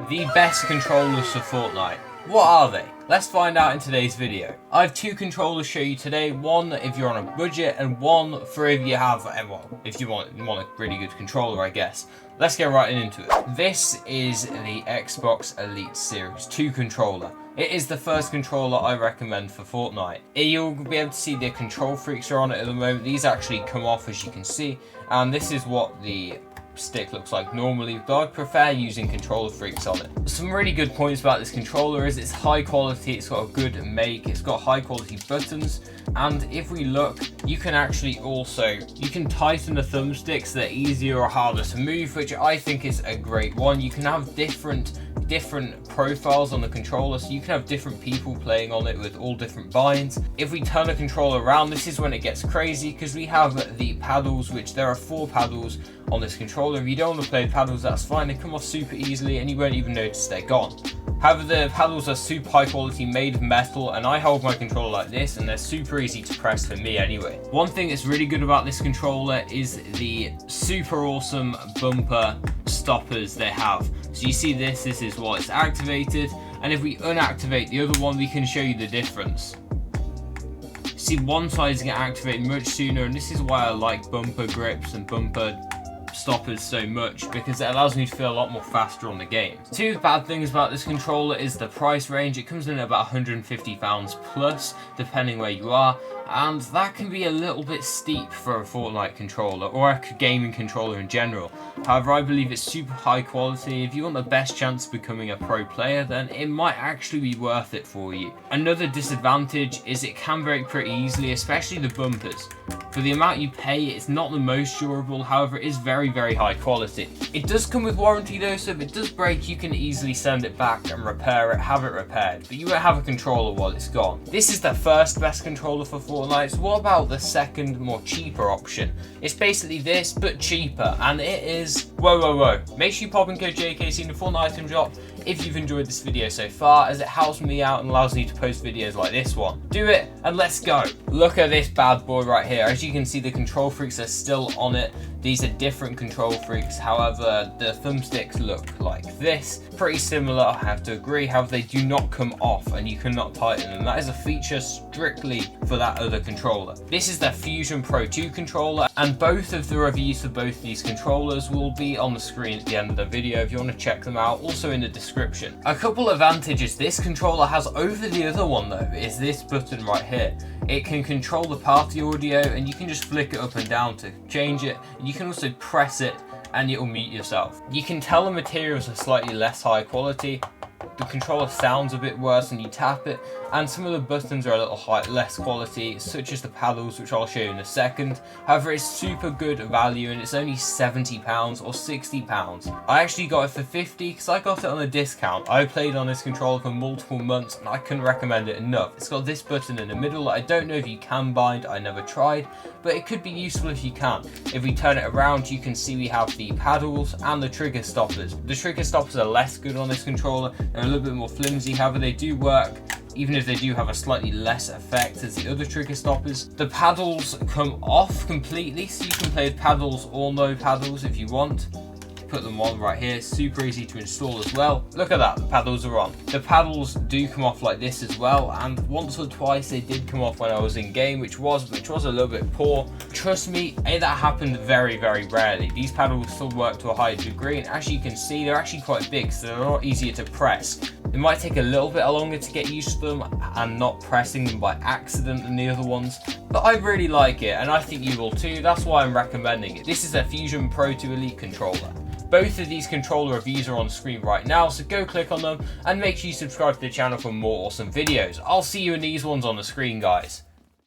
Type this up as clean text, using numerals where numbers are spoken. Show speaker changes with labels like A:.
A: The best controllers for Fortnite. What are they? Let's find out in today's video. I have two controllers to show you today. One if you're on a budget, and one for if you have, well, if you want a really good controller, I guess. Let's get right into it. This is the Xbox Elite Series 2 controller. It is the first controller I recommend for Fortnite. You'll be able to see the control freaks are on it at the moment. These actually come off, as you can see, and this is what the stick looks like normally, but I prefer using controller freaks on it. Some really good points about this controller is it's high quality, it's got a good make, it's got high quality buttons, and if we look, you can actually also, you can tighten the thumbsticks so they're easier or harder to move, which I think is a great one. You can have different profiles on the controller, so you can have different people playing on it with all different binds. If we turn the controller around, this is when it gets crazy, because we have the paddles, which there are 4 paddles on this controller. If you don't want to play paddles, that's fine, they come off super easily and you won't even notice they're gone. However, the paddles are super high quality, made of metal, and I hold my controller like this and they're super easy to press for me anyway. One thing that's really good about this controller is the super awesome bumper stoppers they have. So you see this is what it's activated, and if we unactivate the other one, we can show you the difference. See, one side is going to activate much sooner, and this is why I like bumper grips and bumper stoppers so much, because it allows me to feel a lot more faster on the game. Two bad things about this controller is the price range. It comes in at about £150 plus, depending where you are, and that can be a little bit steep for a Fortnite controller or a gaming controller in general. However, I believe it's super high quality. If you want the best chance of becoming a pro player, then it might actually be worth it for you. Another disadvantage is it can break pretty easily, especially the bumpers. For the amount you pay, it's not the most durable, however it is very high quality. It does come with warranty though, so if it does break, you can easily send it back and repair it, have it repaired, but you won't have a controller while it's gone. This is the first best controller for Fortnite, so what about the second, more cheaper option? It's basically this, but cheaper, and it is, whoa. Make sure you pop in code JKC in the Fortnite item shop if you've enjoyed this video so far, as it helps me out and allows me to post videos like this one. Do it, and let's go. Look at this bad boy right here. As you can see, the control freaks are still on it. These are different control freaks, however, the thumbsticks look like this. Pretty similar, I have to agree, however, they do not come off and you cannot tighten them. That is a feature strictly for that other controller. This is the Fusion Pro 2 controller, and both of the reviews for both these controllers will be on the screen at the end of the video if you want to check them out, also in the description. A couple of advantages this controller has over the other one though is this button right here. It can control the party audio, and you can just flick it up and down to change it. You can also press it and it will mute yourself. You can tell the materials are slightly less high quality. The controller sounds a bit worse when you tap it, and some of the buttons are a little less quality, such as the paddles, which I'll show you in a second. However, it's super good value, and it's only £70 or £60. I actually got it for £50 because I got it on a discount. I played on this controller for multiple months and I couldn't recommend it enough. It's got this button in the middle that I don't know if you can bind, I never tried, but it could be useful if you can. If we turn it around, you can see we have the paddles and the trigger stoppers. The trigger stoppers are less good on this controller, they're a little bit more flimsy, however they do work, even if they do have a slightly less effect as the other trigger stoppers. The paddles come off completely, so you can play with paddles or no paddles if you want. Put them on right here, super easy to install as well. Look at that, the paddles are on. The paddles do come off like this as well, and once or twice they did come off when I was in game, which was a little bit poor. Trust me, that happened very rarely. These paddles still work to a high degree, and as you can see, they're actually quite big, so they're a lot easier to press. It might take a little bit longer to get used to them and not pressing them by accident than the other ones, but I really like it, and I think you will too. That's why I'm recommending it. This is a Fusion Pro 2 Elite controller. Both of these controller reviews are on screen right now, so go click on them and make sure you subscribe to the channel for more awesome videos. I'll see you in these ones on the screen, guys.